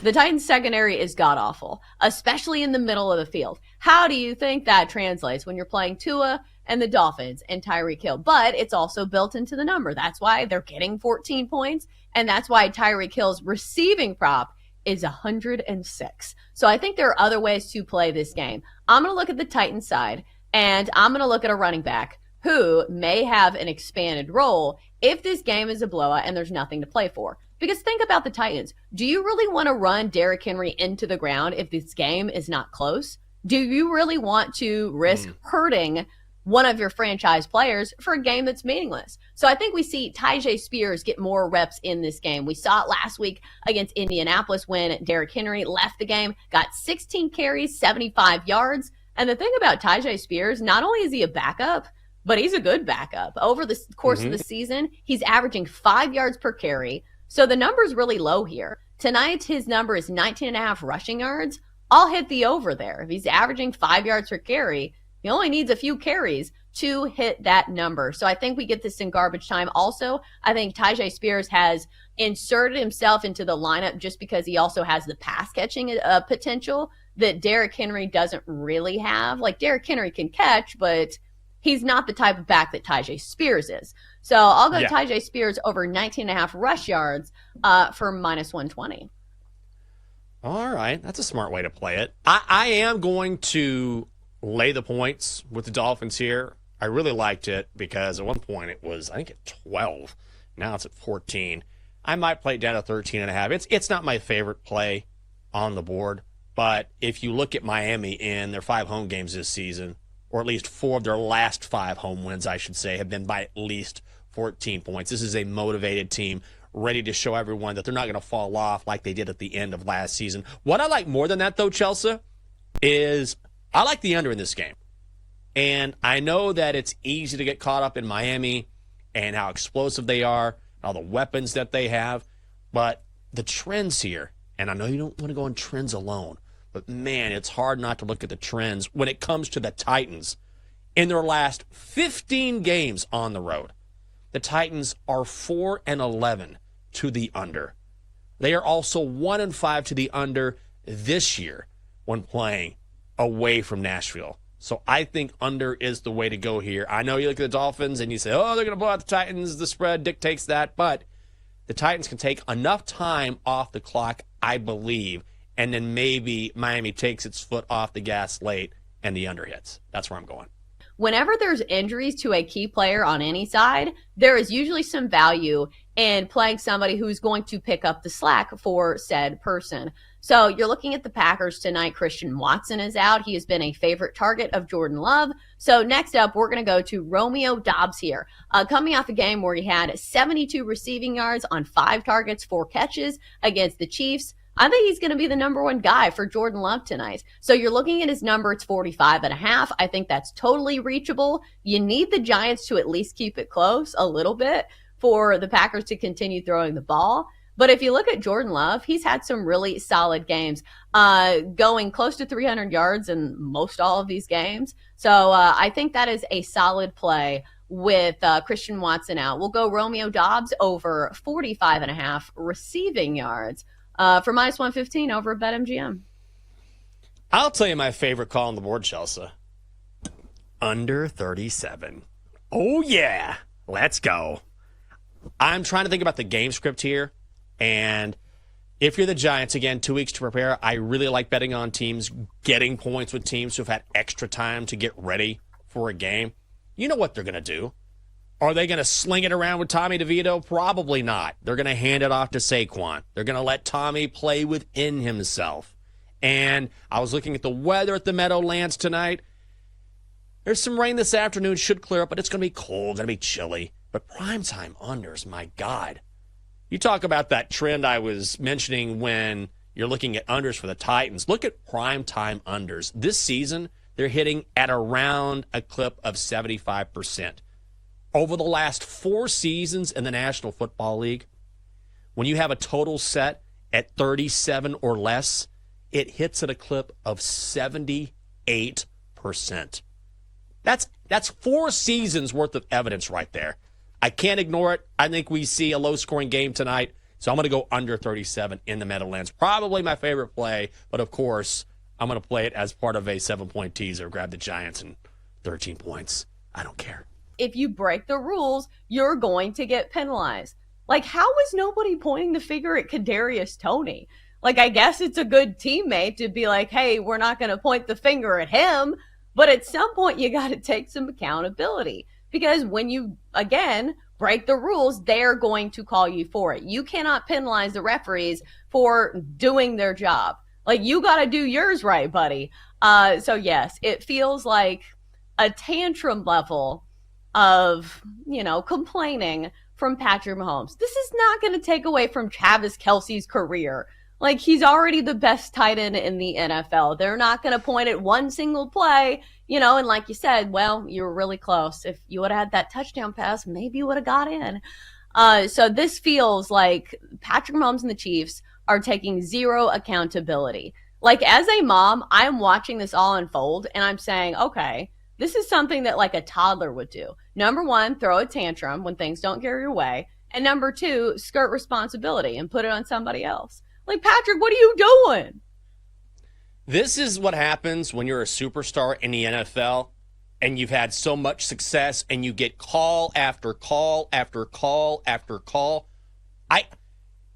The Titans secondary is god-awful, especially in the middle of the field. How do you think that translates when you're playing Tua and the Dolphins and Tyreek Hill? But it's also built into the number. That's why they're getting 14 points, and that's why Tyreek Hill's receiving prop is 106. So I think there are other ways to play this game. I'm going to look at the Titans side, and I'm going to look at a running back who may have an expanded role if this game is a blowout and there's nothing to play for. Because think about the Titans. Do you really want to run Derrick Henry into the ground if this game is not close? Do you really want to risk hurting one of your franchise players for a game that's meaningless? So I think we see Tyjae Spears get more reps in this game. We saw it last week against Indianapolis when Derrick Henry left the game, got 16 carries, 75 yards. And the thing about Tyjae Spears, not only is he a backup, but he's a good backup. Over the course of the season, he's averaging 5 yards per carry. So the number's really low here. Tonight, his number is 19.5 rushing yards. I'll hit the over there. If he's averaging 5 yards per carry, he only needs a few carries to hit that number. So I think we get this in garbage time. Also, I think Tyjae Spears has inserted himself into the lineup just because he also has the pass catching potential that Derrick Henry doesn't really have. Like, Derrick Henry can catch, but he's not the type of back that Tyjae Spears is. So I'll go Tyjae Spears over 19.5 rush yards for minus 120. All right. That's a smart way to play it. I am going to lay the points with the Dolphins here. I really liked it because at one point it was, I think, at 12. Now it's at 14. I might play it down to 13.5. It's not my favorite play on the board, but if you look at Miami in their 5 home games this season, or at least 4 of their last 5 home wins, I should say, have been by at least 14 points. This is a motivated team ready to show everyone that they're not going to fall off like they did at the end of last season. What I like more than that, though, Chelsa, is I like the under in this game. And I know that it's easy to get caught up in Miami and how explosive they are, all the weapons that they have. But the trends here, and I know you don't want to go on trends alone, but man, it's hard not to look at the trends when it comes to the Titans. In their last 15 games on the road, the Titans are 4-11 to the under. They are also 1-5 to the under this year when playing away from Nashville. So I think under is the way to go here. I know you look at the Dolphins and you say, oh, they're going to blow out the Titans. The spread dictates that. But the Titans can take enough time off the clock, I believe, and then maybe Miami takes its foot off the gas late and the under hits. That's where I'm going. Whenever there's injuries to a key player on any side, there is usually some value in playing somebody who's going to pick up the slack for said person. So you're looking at the Packers tonight. Christian Watson is out. He has been a favorite target of Jordan Love. So next up, we're going to go to Romeo Doubs here. Coming off a game where he had 72 receiving yards on 5 targets, 4 catches against the Chiefs. I think he's going to be the number 1 guy for Jordan Love tonight. So you're looking at his number. It's 45.5. I think that's totally reachable. You need the Giants to at least keep it close a little bit for the Packers to continue throwing the ball. But if you look at Jordan Love, he's had some really solid games, going close to 300 yards in most all of these games. So I think that is a solid play with Christian Watson out. We'll go Romeo Doubs over 45.5 receiving yards for minus 115 over at BetMGM. I'll tell you my favorite call on the board, Chelsa. Under 37. Oh, yeah. Let's go. I'm trying to think about the game script here. And if you're the Giants, again, 2 weeks to prepare, I really like betting on teams getting points with teams who've had extra time to get ready for a game. You know what they're going to do. Are they going to sling it around with Tommy DeVito? Probably not. They're going to hand it off to Saquon. They're going to let Tommy play within himself. And I was looking at the weather at the Meadowlands tonight. There's some rain this afternoon, should clear up, but it's going to be cold, going to be chilly. But primetime unders, my God. You talk about that trend I was mentioning when you're looking at unders for the Titans. Look at primetime unders. This season, they're hitting at around a clip of 75%. Over the last 4 seasons in the National Football League, when you have a total set at 37 or less, it hits at a clip of 78%. That's 4 seasons worth of evidence right there. I can't ignore it. I think we see a low-scoring game tonight. So I'm going to go under 37 in the Meadowlands. Probably my favorite play, but of course, I'm going to play it as part of a 7-point teaser. Grab the Giants and 13 points. I don't care. If you break the rules, you're going to get penalized. Like, how is nobody pointing the finger at Kadarius Toney? Like, I guess it's a good teammate to be like, hey, we're not going to point the finger at him. But at some point, you got to take some accountability. Because when you, again, break the rules, they're going to call you for it. You cannot penalize the referees for doing their job. Like, you got to do yours right, buddy. So, yes, it feels like a tantrum level of, complaining from Patrick Mahomes. This is not going to take away from Travis Kelce's career. Like, he's already the best tight end in the NFL. They're not going to point at one single play, and like you said, well, you were really close. If you would have had that touchdown pass, maybe you would have got in. So this feels like Patrick Mahomes and the Chiefs are taking zero accountability. Like, as a mom, I'm watching this all unfold, and I'm saying, okay, this is something that like a toddler would do. Number one, throw a tantrum when things don't go your way. And number two, skirt responsibility and put it on somebody else. Like, Patrick, what are you doing? This is what happens when you're a superstar in the NFL and you've had so much success and you get call after call after call after call.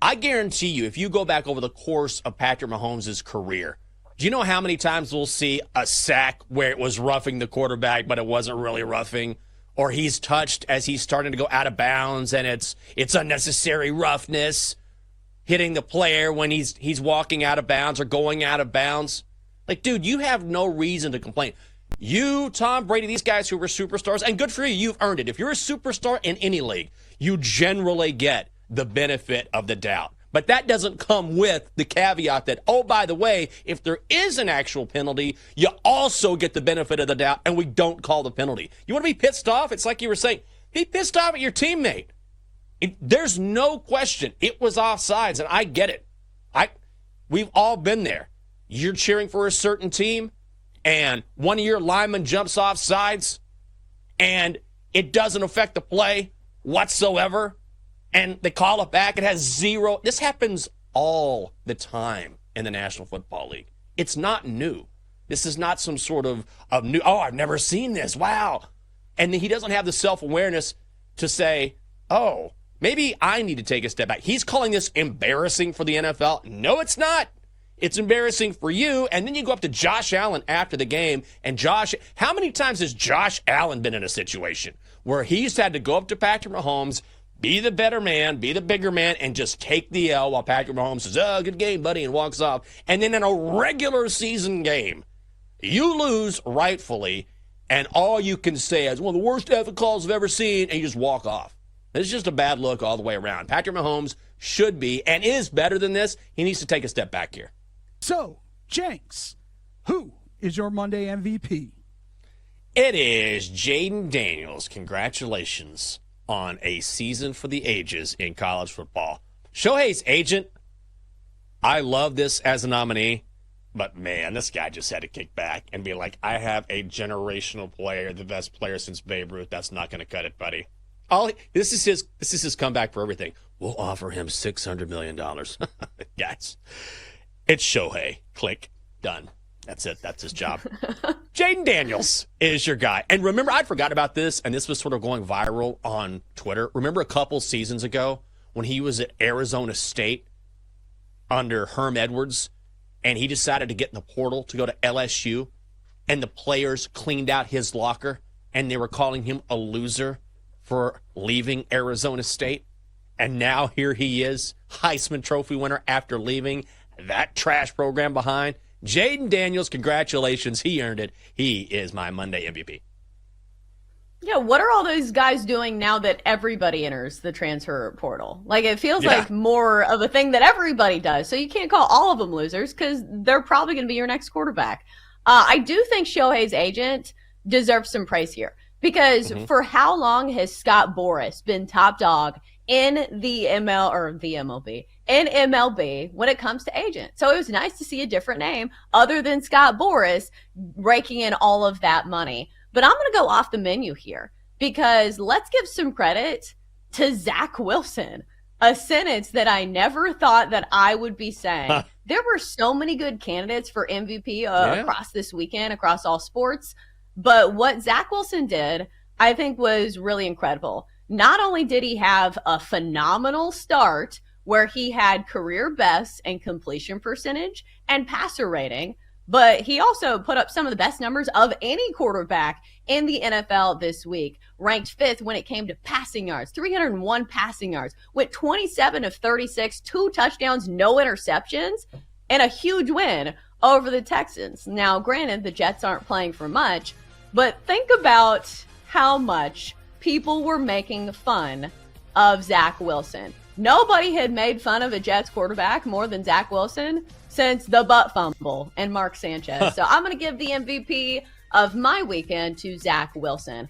I guarantee you, if you go back over the course of Patrick Mahomes' career, do you know how many times we'll see a sack where it was roughing the quarterback, but it wasn't really roughing? Or he's touched as he's starting to go out of bounds and it's unnecessary roughness, hitting the player when he's walking out of bounds or going out of bounds. Like, dude, you have no reason to complain. You, Tom Brady, these guys who were superstars, and good for you, you've earned it. If you're a superstar in any league, you generally get the benefit of the doubt. But that doesn't come with the caveat that, oh, by the way, if there is an actual penalty, you also get the benefit of the doubt, and we don't call the penalty. You want to be pissed off? It's like you were saying, be pissed off at your teammate. There's no question. It was offsides, and I get it. We've all been there. You're cheering for a certain team, and one of your linemen jumps offsides, and it doesn't affect the play whatsoever, and they call it back. It has zero. This happens all the time in the National Football League. It's not new. This is not some sort of new, oh, I've never seen this. Wow. And he doesn't have the self-awareness to say, oh, maybe I need to take a step back. He's calling this embarrassing for the NFL. No, it's not. It's embarrassing for you. And then you go up to Josh Allen after the game. And how many times has Josh Allen been in a situation where he's had to go up to Patrick Mahomes, be the better man, be the bigger man, and just take the L while Patrick Mahomes says, oh, good game, buddy, and walks off. And then in a regular season game, you lose rightfully, and all you can say is, one of the worst effort calls I've ever seen, and you just walk off. It's just a bad look all the way around. Patrick Mahomes should be and is better than this. He needs to take a step back here. So, Jenks, who is your Monday MVP? It is Jaden Daniels. Congratulations on a season for the ages in college football. Shohei's agent, I love this as a nominee, but man, this guy just had to kick back and be like, I have a generational player, the best player since Babe Ruth. That's not going to cut it, buddy. This is his comeback for everything. We'll offer him $600 million. Guys, it's Shohei. Click. Done. That's it. That's his job. Jaden Daniels is your guy. And remember, I forgot about this, and this was sort of going viral on Twitter. Remember a couple seasons ago when he was at Arizona State under Herm Edwards, and he decided to get in the portal to go to LSU, and the players cleaned out his locker, and they were calling him a loser for leaving Arizona State. And now here he is, Heisman Trophy winner after leaving that trash program behind. Jaden Daniels, congratulations. He earned it. He is my Monday MVP. Yeah, what are all those guys doing now that everybody enters the transfer portal? Like, it feels like more of a thing that everybody does. So you can't call all of them losers because they're probably going to be your next quarterback. I do think Shohei's agent deserves some praise here because for how long has Scott Boras been top dog in the MLB when it comes to agents? So it was nice to see a different name other than Scott Boras raking in all of that money. But I'm going to go off the menu here because let's give some credit to Zach Wilson. a sentence that I never thought that I would be saying. There were so many good candidates for MVP across this weekend, across all sports. But what Zach Wilson did, I think, was really incredible. Not only did he have a phenomenal start where he had career bests in completion percentage and passer rating, but he also put up some of the best numbers of any quarterback in the NFL this week. Ranked fifth when it came to passing yards, 301 passing yards, went 27 of 36, 2 touchdowns, no interceptions, and a huge win over the Texans. Now, granted, the Jets aren't playing for much, but think about how much people were making fun of Zach Wilson. Nobody had made fun of a Jets quarterback more than Zach Wilson since the butt fumble and Mark Sanchez. So I'm going to give the MVP of my weekend to Zach Wilson.